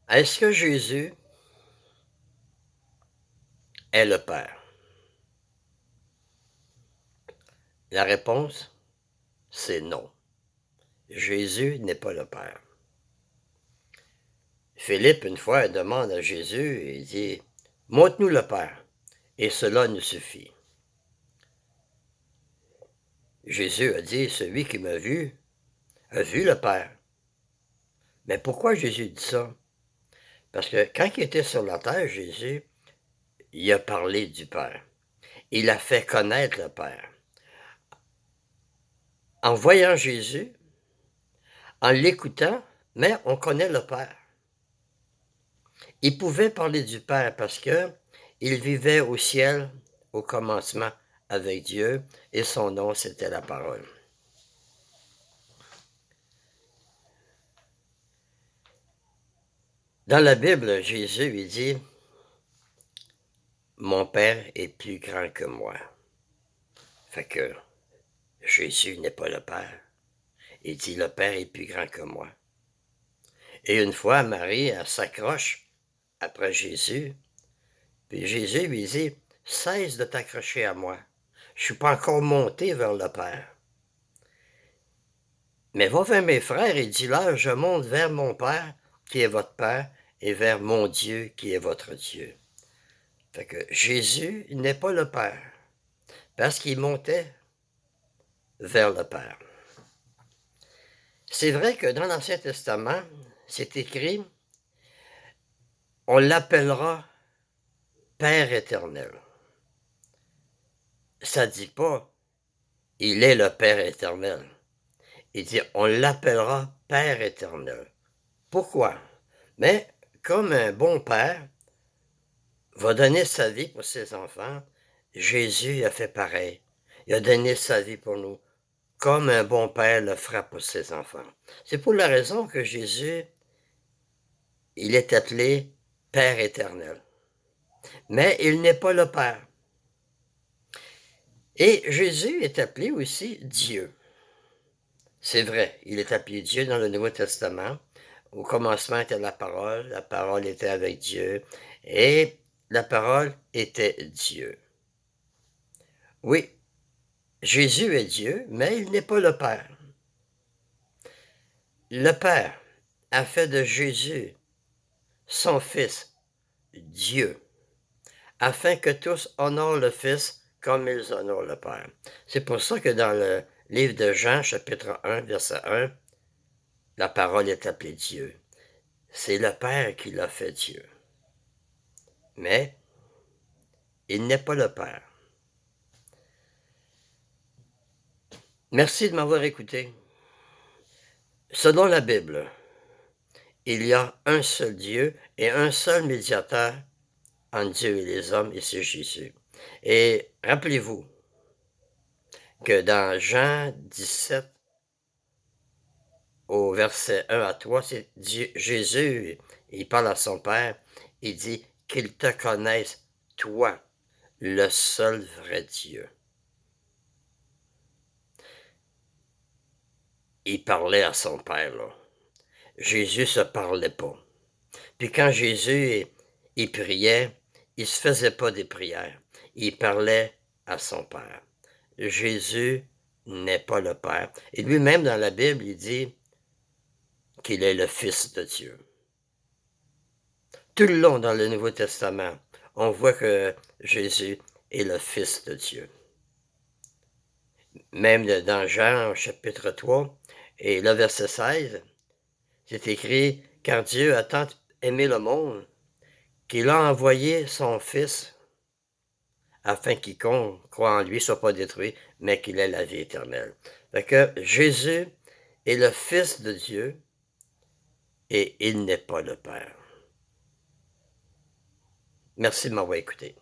Est-ce que Jésus est le Père? La réponse, c'est non. Jésus n'est pas le Père. Philippe, une fois, demande à Jésus, il dit, montre-nous le Père, et cela nous suffit. Jésus a dit, celui qui m'a vu a vu le Père. Mais pourquoi Jésus dit ça? Parce que quand il était sur la terre, Jésus, il a parlé du Père. Il a fait connaître le Père. En voyant Jésus, en l'écoutant, mais on connaît le Père. Il pouvait parler du Père parce que il vivait au ciel au commencement avec Dieu et son nom, c'était la parole. Dans la Bible, Jésus, il dit, mon Père est plus grand que moi. Fait que Jésus n'est pas le Père. Il dit, le Père est plus grand que moi. Et une fois, Marie, elle s'accroche après Jésus, puis Jésus lui dit, cesse de t'accrocher à moi. Je ne suis pas encore monté vers le Père. Mais va vers mes frères et dis-leur, je monte vers mon Père, qui est votre Père, et vers mon Dieu, qui est votre Dieu. Fait que Jésus n'est pas le Père, parce qu'il montait vers le Père. C'est vrai que dans l'Ancien Testament, c'est écrit, on l'appellera Père éternel. Ça ne dit pas, il est le Père éternel. Il dit, on l'appellera Père éternel. Pourquoi? Mais comme un bon père va donner sa vie pour ses enfants, Jésus a fait pareil. Il a donné sa vie pour nous, comme un bon père le fera pour ses enfants. C'est pour la raison que Jésus, il est appelé Père éternel. Mais il n'est pas le Père. Et Jésus est appelé aussi Dieu. C'est vrai, il est appelé Dieu dans le Nouveau Testament. Au commencement était la parole était avec Dieu, et la parole était Dieu. Oui, Jésus est Dieu, mais il n'est pas le Père. Le Père a fait de Jésus son Fils, Dieu, afin que tous honorent le Fils comme ils honorent le Père. C'est pour ça que dans le livre de Jean, chapitre 1, verset 1, la parole est appelée Dieu. C'est le Père qui l'a fait Dieu. Mais il n'est pas le Père. Merci de m'avoir écouté. Selon la Bible, il y a un seul Dieu et un seul médiateur entre Dieu et les hommes, et c'est Jésus. Et rappelez-vous que dans Jean 17, au verset 1 à 3, c'est Dieu, Jésus, il parle à son Père, il dit qu'il te connaisse, toi, le seul vrai Dieu. Il parlait à son Père, là. Jésus se parlait pas. Puis quand Jésus, il priait, il se faisait pas des prières. Il parlait à son Père. Jésus n'est pas le Père. Et lui-même, dans la Bible, il dit qu'il est le Fils de Dieu. Tout le long dans le Nouveau Testament, on voit que Jésus est le Fils de Dieu. Même dans Jean, chapitre 3, et le verset 16, c'est écrit, « Car Dieu a tant aimé le monde, qu'il a envoyé son Fils, afin quiconque croit en lui ne soit pas détruit, mais qu'il ait la vie éternelle. » Fait que Jésus est le Fils de Dieu, et il n'est pas le Père. Merci de m'avoir écouté.